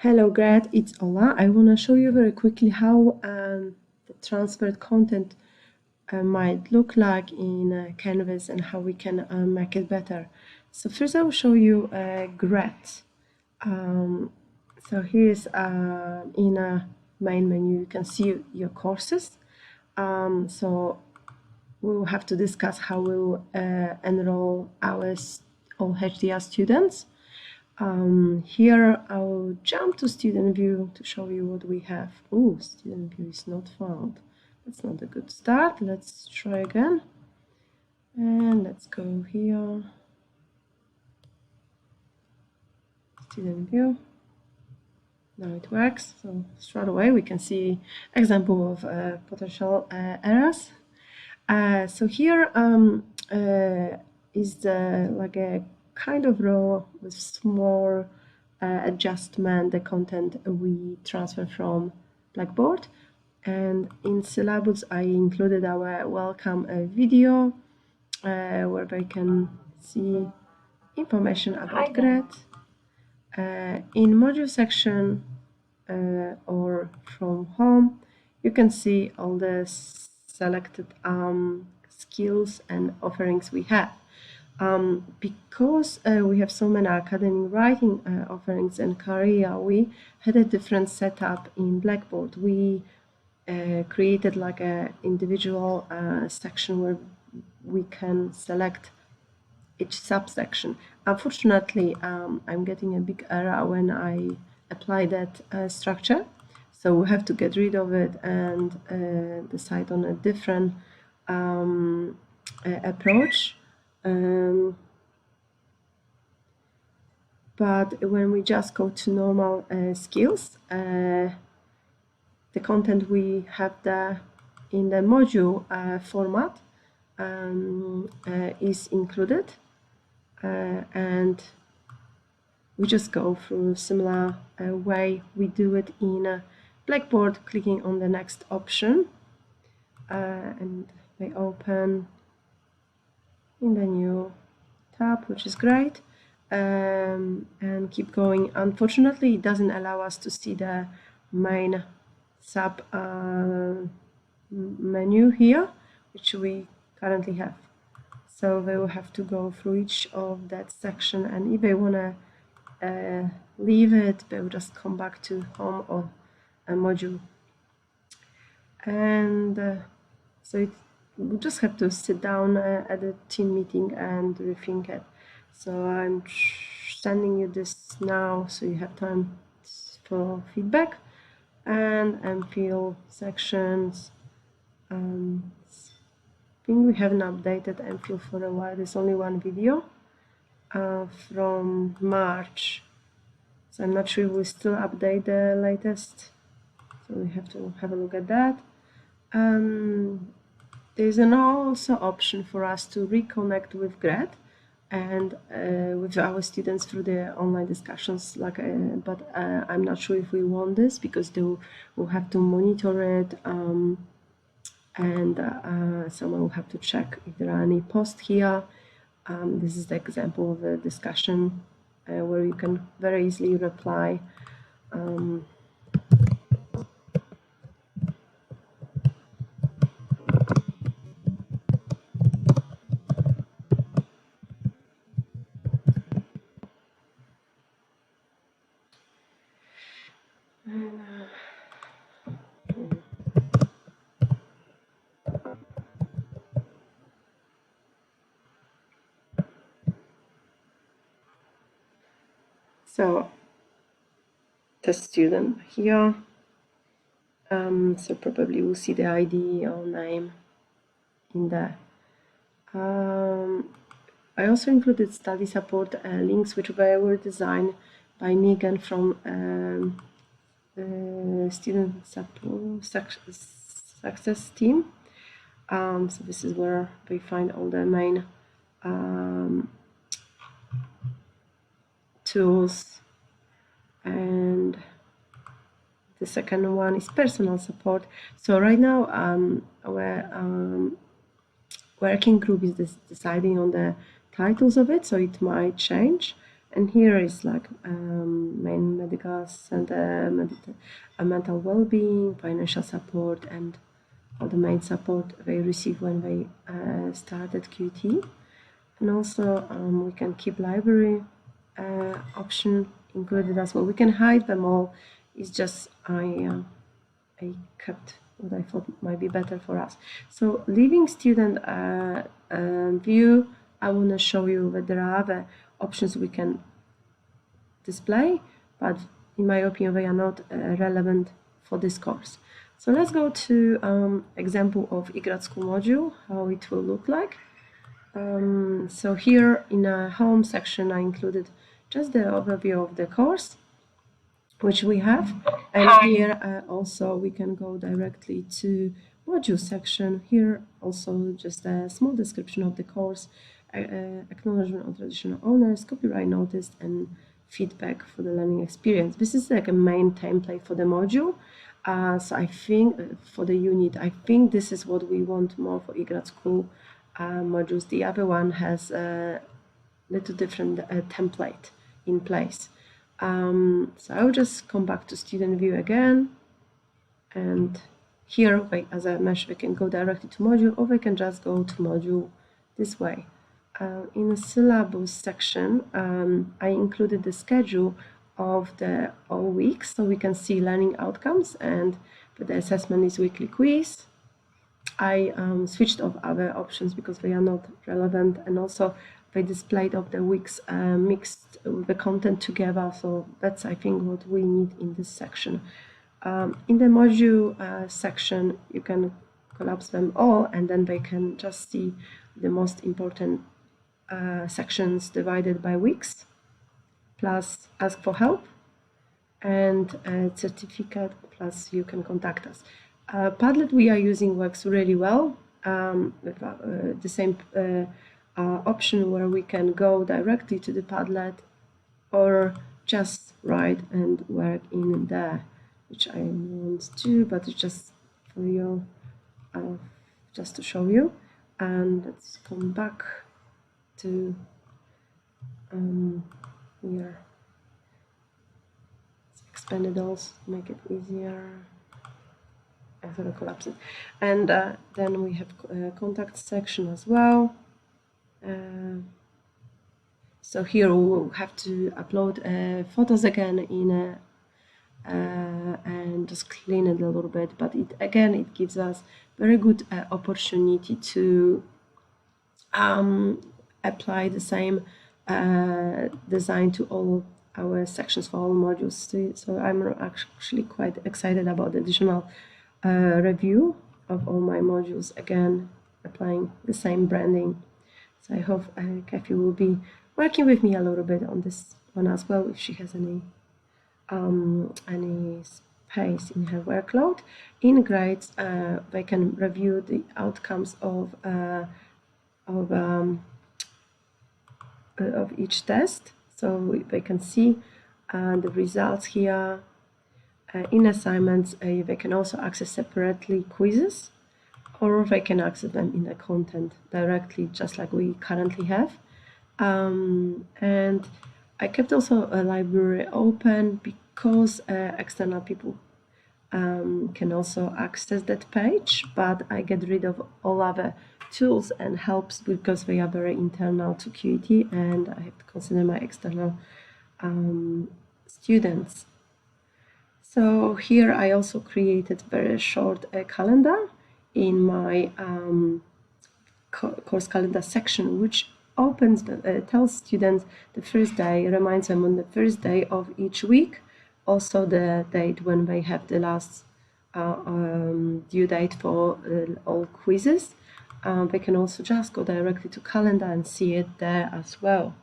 Hello GRED, it's Ola. I want to show you very quickly how the transferred content might look like in Canvas and how we can make it better. So first I will show you GRED. So here's in a main menu you can see your courses. So we will have to discuss how we'll enroll our all HDR students. Here I'll jump to student view to show you what we have. Oh, student view is not found. That's not a good start. Let's try again. And let's go here. Student view. Now it works. So straight away we can see example of potential errors. So here is like a kind of row with small adjustment, the content we transfer from Blackboard. And in syllabus, I included our welcome video where they can see information about GRED. In module section or from home, you can see all the selected skills and offerings we have. Because we have so many academic writing offerings and career, we had a different setup in Blackboard. We created like a individual section where we can select each subsection. Unfortunately, I'm getting a big error when I apply that structure, so we have to get rid of it and decide on a different approach. But when we just go to normal skills, the content we have there in the module format is included, and we just go through a similar way we do it in Blackboard, clicking on the next option, and they open in the new tab, which is great, and keep going. Unfortunately, it doesn't allow us to see the main sub menu here, which we currently have. So they will have to go through each of that section, and if they want to leave it, they will just come back to home or a module. And so we just have to sit down at a team meeting and rethink it. So I'm sending you this now so you have time for feedback and fill sections. I think we haven't updated MPhil for a while. There's only one video from March, so I'm not sure if we still update the latest, so we have to have a look at that. There's an also option for us to reconnect with GRED and with our students through the online discussions, like, but I'm not sure if we want this because they will have to monitor it, and someone will have to check if there are any posts here. This is the example of a discussion where you can very easily reply. So the student here, so probably we'll see the ID or name in there. I also included study support links, which were designed by Megan from student support success team. So this is where we find all the main tools, and the second one is personal support. So right now our working group is deciding on the titles of it, so it might change. And here is like main medical center, mental well-being, financial support, and all the main support they receive when they started QT. And also we can keep library option included as well. We can hide them all. It's just I kept what I thought might be better for us. So leaving student view, I want to show you that there are other options we can display, but in my opinion they are not relevant for this course. So let's go to example of eGrad School module, how it will look like. So here in a home section I included just the overview of the course which we have, and here also we can go directly to module section. Here also just a small description of the course, acknowledgement of traditional owners, copyright notice, and feedback for the learning experience. This is like a main template for the module. So I think for the unit, I think this is what we want more for eGrad School modules. The other one has a little different template in place. So I'll just come back to student view again, and here, as I mentioned, we can go directly to module, or we can just go to module this way. In the syllabus section, I included the schedule of the all weeks, so we can see learning outcomes, and the assessment is weekly quiz. I switched off other options because they are not relevant, and also they displayed of the weeks mixed with the content together, so that's I think what we need in this section. In the module section you can collapse them all, and then they can just see the most important sections divided by weeks, plus ask for help, and certificate, plus you can contact us. Padlet we are using works really well with the same option where we can go directly to the Padlet or just write and work in there, which I won't do, but it's just for you, just to show you. And let's come back to here. Let's expand it all to make it easier. I thought I collapsed it. And then we have contact section as well. So here we'll have to upload photos again in and just clean it a little bit, but it gives us very good opportunity to apply the same design to all our sections for all modules. So I'm actually quite excited about the additional review of all my modules, again applying the same branding. So I hope Kathy will be working with me a little bit on this one as well, if she has any space in her workload. In grades, they can review the outcomes of each test, so they can see the results here. In assignments, they can also access separately quizzes, or they can access them in the content directly, just like we currently have. And I kept also a library open because external people can also access that page, but I get rid of all other tools and helps because they are very internal to QET, and I have to consider my external students. So here I also created very short calendar in my course calendar section, which opens tells students the first day, reminds them on the first day of each week, also the date when they have the last due date for all quizzes. They can also just go directly to calendar and see it there as well.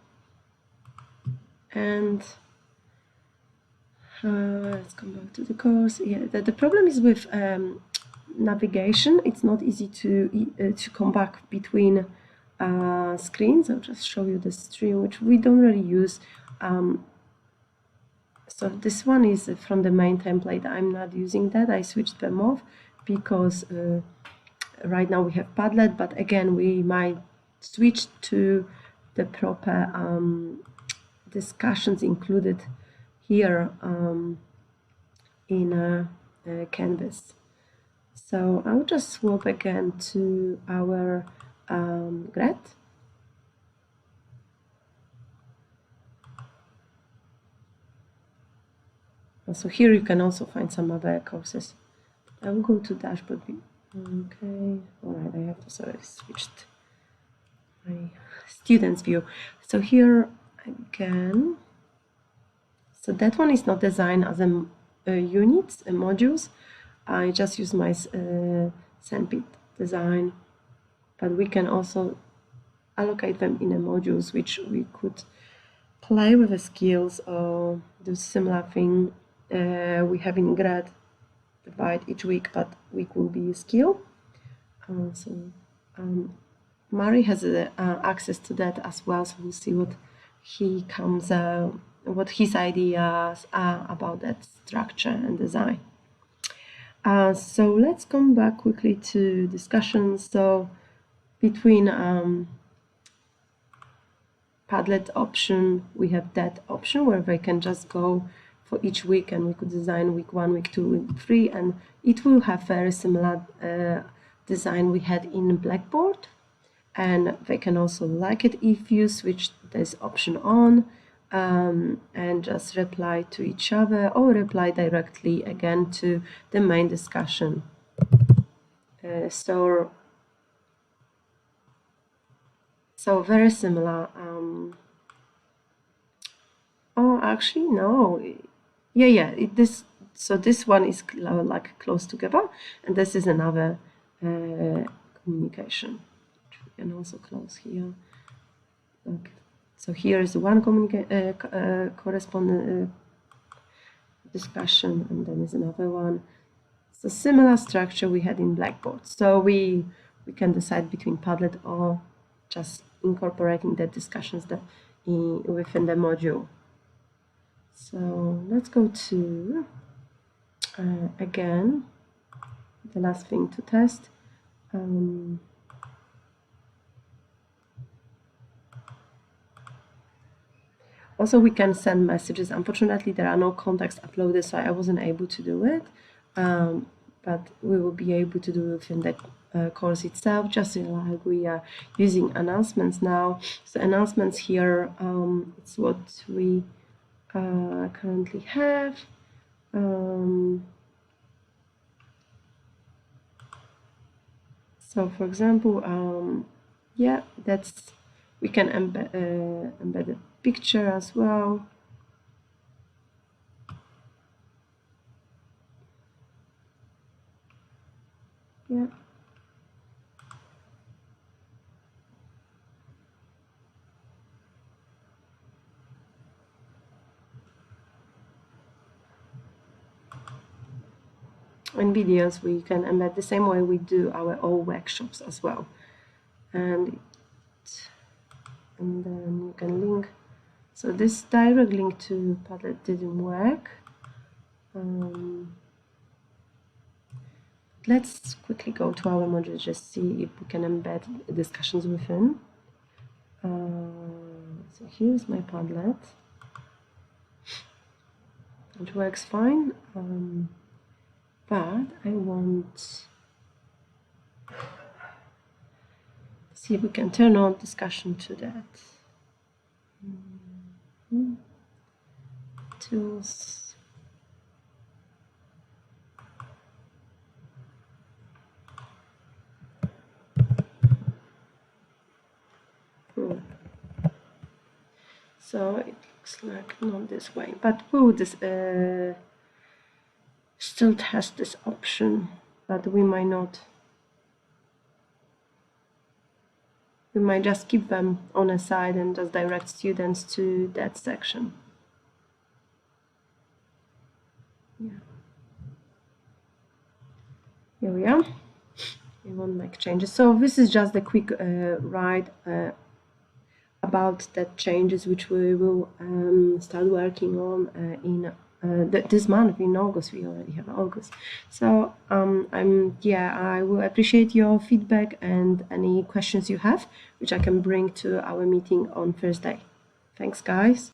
And let's come back to the course. Yeah, the problem is with navigation. It's not easy to come back between screens. I'll just show you the stream, which we don't really use. So this one is from the main template. I'm not using that. I switched them off because right now we have Padlet, but again we might switch to the proper discussions included here in Canvas. So I'll just swap again to our GRED. So here you can also find some other courses. I will go to dashboard view. Okay, all right, I have to, sorry, switched my students view. So here again, so that one is not designed as a units and modules. I just use my sandpit design, but we can also allocate them in a modules, which we could play with the skills or do similar thing we have in GRED. Divide each week, but week will be a skill. Mari has access to that as well, so we'll see what he comes, what his ideas are about that structure and design. So let's come back quickly to discussions. So between Padlet option, we have that option where they can just go for each week, and we could design week 1, week 2, week 3, and it will have very similar design we had in Blackboard. And they can also like it if you switch this option on and just reply to each other or reply directly again to the main discussion. So very similar. Oh, actually, no. Yeah. So this one is like close together, and this is another communication. We can also close here. Okay. So here is one correspondent discussion, and then is another one. So similar structure we had in Blackboard. So we can decide between Padlet or just incorporating the discussions within the module. So let's go to again the last thing to test. Also, we can send messages. Unfortunately, there are no contacts uploaded, so I wasn't able to do it. But we will be able to do it within the course itself, just like we are using announcements now. So announcements here, it's what we currently have. So for example, yeah, we can embed a picture as well. Yeah. And videos we can embed the same way we do our own workshops as well. And then you can link. So this direct link to Padlet didn't work. Let's quickly go to our module, just see if we can embed discussions within. So here's my Padlet. It works fine, but I want see if we can turn on discussion to that. Tools. So it looks like not this way, but we would still test this option, but we might not. We might just keep them on a side and just direct students to that section. Yeah. Here we are. We won't make changes. So this is just a quick ride about that changes which we will start working on in this month. In August, we already have August. So I will appreciate your feedback and any questions you have, which I can bring to our meeting on Thursday. Thanks, guys.